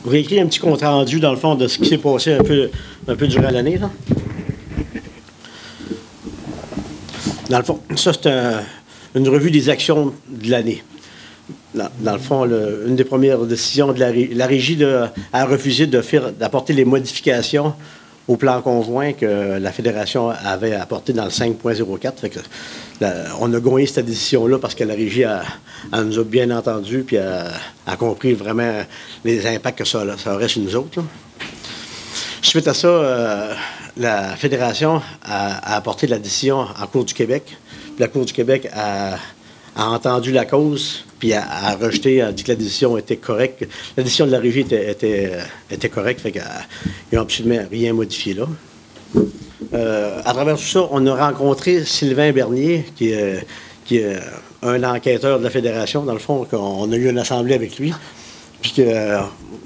réécrire un petit compte rendu, dans le fond, de ce qui s'est passé un peu durant l'année, là. Dans le fond, ça, c'est une revue des actions de l'année. Dans le fond, une des premières décisions de la Régie a refusé d'apporter les modifications au plan conjoint que la Fédération avait apporté dans le 5.04. On a gagné cette décision-là parce que la Régie elle nous a bien entendus puis a compris vraiment les impacts que ça aurait sur nous autres, là. Suite à ça, la Fédération a apporté la décision en Cour du Québec. Puis la Cour du Québec a entendu la cause, puis a rejeté, a dit que la décision était correcte. La décision de la Régie était correcte, fait qu'ils n'ont absolument rien modifié là. À travers tout ça, on a rencontré Sylvain Bernier, qui est un enquêteur de la Fédération. Dans le fond, on a eu une assemblée avec lui, puis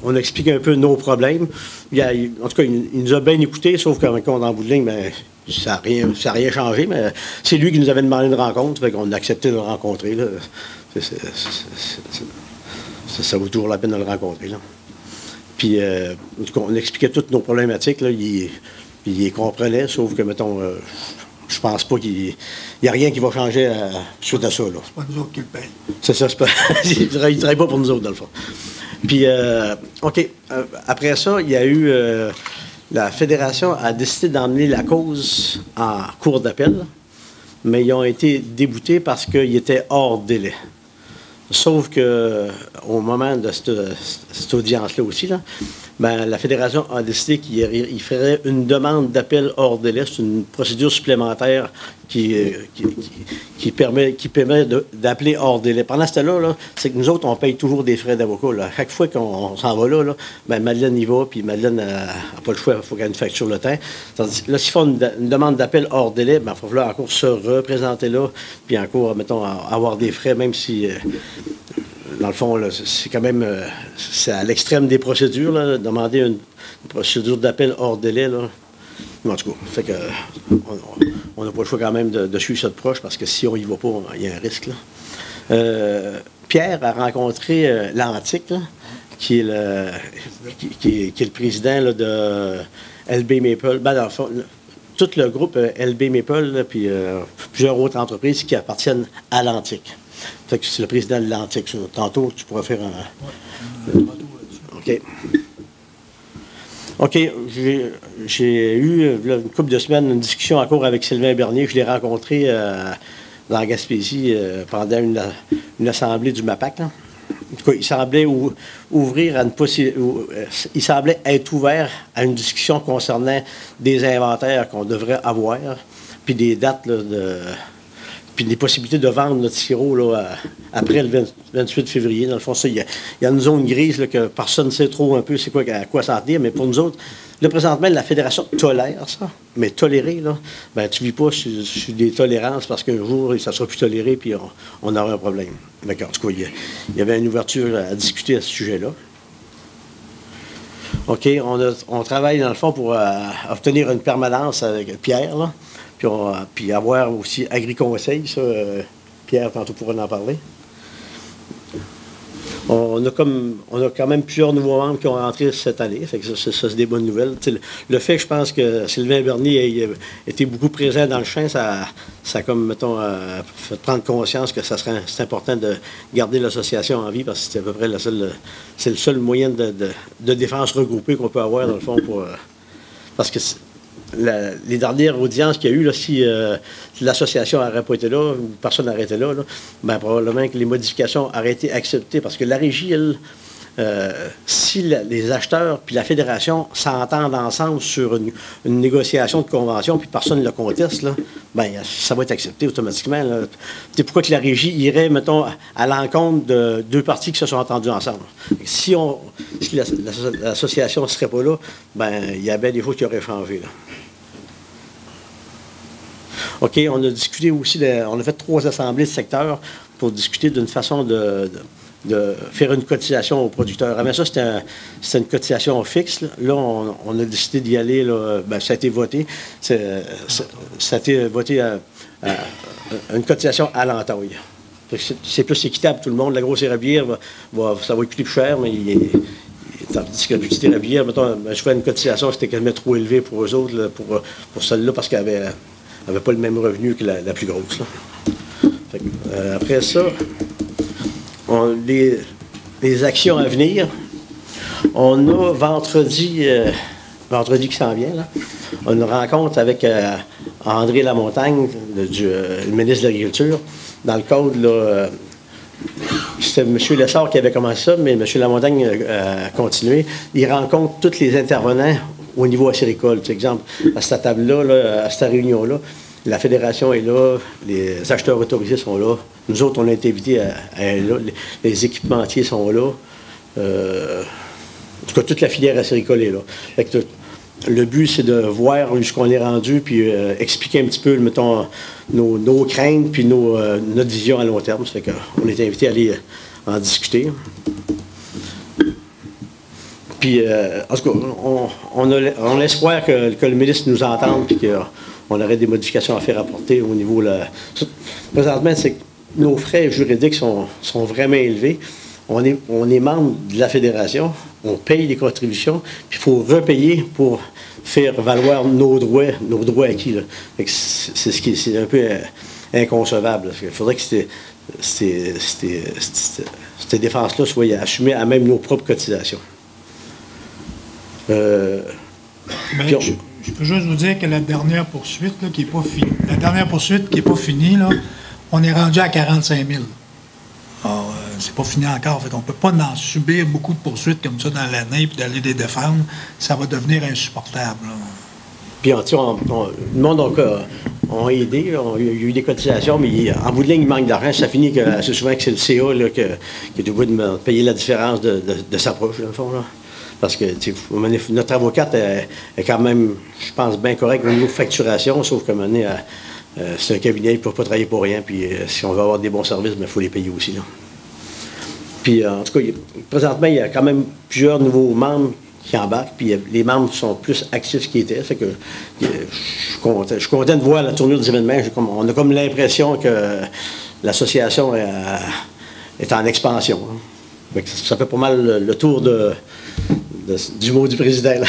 on a expliqué un peu nos problèmes. En tout cas, il nous a bien écoutés, sauf qu'avec on en bout de ligne, bien, ça n'a rien changé, mais c'est lui qui nous avait demandé une rencontre, fait qu'on a accepté de le rencontrer, là. Ça vaut toujours la peine de le rencontrer, là. Puis, en tout cas, on expliquait toutes nos problématiques, là. Il les comprenait, sauf que, mettons, je pense pas qu'il n'y a rien qui va changer suite à ça, là. C'est pas nous autres qui le payent. C'est ça, c'est pas... il ne travaille pas pour nous autres, dans le fond. Puis, OK, après ça, il y a eu... la Fédération a décidé d'emmener la cause en cour d'appel, mais ils ont été déboutés parce qu'ils étaient hors délai. Sauf qu'au moment de cette audience-là aussi, là, ben, la Fédération a décidé qu'il ferait une demande d'appel hors délai. C'est une procédure supplémentaire qui permet d'appeler hors délai. Pendant ce temps-là, c'est que nous autres, on paye toujours des frais d'avocat, là. Chaque fois qu'on s'en va là, ben, Madeleine y va, puis Madeleine n'a pas le choix, il faut qu'elle nous facture le temps. Tandis, là, s'ils font une demande d'appel hors délai, ben, il va falloir encore se représenter là, puis encore, mettons, avoir des frais, même si... dans le fond, c'est quand même c'est à l'extrême des procédures, là, demander une procédure d'appel hors délai. Là. En tout cas, fait que, on n'a pas le choix quand même de suivre ça de proche parce que si on y va pas, il y a un risque. Là. Pierre a rencontré l'Antique, là, qui est le président là, de LB Maple. Ben, dans le fond, tout le groupe LB Maple, puis plusieurs autres entreprises qui appartiennent à l'Antique. Fait que c'est le président de l'Antique. Tantôt, tu pourras faire un... OK. OK. J'ai eu, là, une couple de semaines, une discussion en cours avec Sylvain Bernier. Je l'ai rencontré dans la Gaspésie pendant une assemblée du MAPAC. Là. En tout cas, il semblait ouvrir à une il semblait être ouvert à une discussion concernant des inventaires qu'on devrait avoir, puis des dates là, puis des possibilités de vendre notre sirop là, après le 28 février. Dans le fond, ça, il y a une zone grise là, que personne ne sait trop un peu c'est quoi, à quoi s'en tenir, mais pour nous autres, là, présentement, la Fédération tolère ça, mais tolérer, là, ben, tu ne vis pas sur des tolérances parce qu'un jour, ça ne sera plus toléré, puis on aura un problème. D'accord. En tout cas, il y avait une ouverture à discuter à ce sujet-là. OK, on travaille, dans le fond, pour obtenir une permanence avec Pierre, là. Puis avoir aussi Agri-Conseil, ça, Pierre, tantôt pourra en parler. On a quand même plusieurs nouveaux membres qui ont rentré cette année, fait que ça c'est des bonnes nouvelles. T'sais, le fait que je pense que Sylvain Bernier a été beaucoup présent dans le champ, ça a comme, mettons, fait prendre conscience que c'est important de garder l'association en vie, parce que c'est à peu près c'est le seul moyen de défense regroupée qu'on peut avoir, dans le fond, parce que les dernières audiences qu'il y a eu, là, si l'association n'aurait pas été là, ou personne n'aurait été là, ben, probablement que les modifications auraient été acceptées. Parce que la Régie, elle, si les acheteurs puis la Fédération s'entendent ensemble sur une négociation de convention, puis personne ne le conteste, là, ben, ça va être accepté automatiquement. C'est pourquoi que la Régie irait, mettons, à l'encontre de deux parties qui se sont entendues ensemble. Si l'association ne serait pas là, ben, il y a bien des choses qui auraient changé. Là. OK, on a discuté aussi, on a fait 3 assemblées de secteur pour discuter d'une façon de faire une cotisation aux producteurs. Mais ça, c'était une cotisation fixe. Là, on a décidé d'y aller. Là, ben, ça a été voté. Ça a été voté à une cotisation à l'entaille. C'est plus équitable pour tout le monde. La grosse érablière, ça va coûter plus cher, mais Tandis que la petite érablière, mettons, je fais une cotisation, c'était quasiment trop élevé pour eux autres, là, pour celle-là, parce qu'elle n'avait pas le même revenu que la plus grosse. Là. Fait que, après ça, les actions à venir, on a vendredi qui s'en vient, là, on a une rencontre avec André Lamontagne, le ministre de l'Agriculture, dans le cadre, là, c'était M. Lessard qui avait commencé ça, mais M. Lamontagne a continué. Il rencontre tous les intervenants au niveau acéricole. Par exemple, à cette table-là, là, à cette réunion-là, la fédération est là, les acheteurs autorisés sont là. Nous autres, on a été invités à être là. Les équipementiers sont là. En tout cas, toute la filière acéricole est là. Fait que le but, c'est de voir jusqu'où on est rendu, puis expliquer un petit peu, mettons, nos craintes, puis notre vision à long terme. Ça fait qu'on est invité à aller en discuter. Puis, en tout cas, on a l'espoir que le ministre nous entende, puis qu'on aurait des modifications à faire apporter au niveau... Présentement, c'est que nos frais juridiques sont vraiment élevés. On est membre de la fédération, on paye des contributions, puis il faut repayer pour faire valoir nos droits acquis. C'est un peu inconcevable. Il faudrait que ces défenses-là soient assumées à même nos propres cotisations. Je peux juste vous dire que la dernière poursuite là, qui n'est pas finie, là, on est rendu à 45 000. Alors, c'est pas fini encore. On ne peut pas en subir beaucoup de poursuites comme ça dans l'année puis d'aller les défendre. Ça va devenir insupportable. Là. Puis, le monde a aidé. Il y a eu des cotisations, mais en bout de ligne, il manque d'argent. Ça finit assez souvent que c'est le CA là, qui est obligé de payer la différence de sa preuve, dans le fond. Là. Parce que notre avocate est quand même, je pense, bien correcte au niveau de facturation, sauf qu'à un moment donné, c'est un cabinet qui ne peut pas travailler pour rien. Puis si on veut avoir des bons services, il faut les payer aussi. Là. Puis en tout cas, présentement, il y a quand même plusieurs nouveaux membres qui embarquent. Puis les membres sont plus actifs qu'ils étaient. Fait que je suis content de voir la tournure des événements. On a comme l'impression que l'association est en expansion. Hein. Ça fait pas mal le tour du mot du président. Là.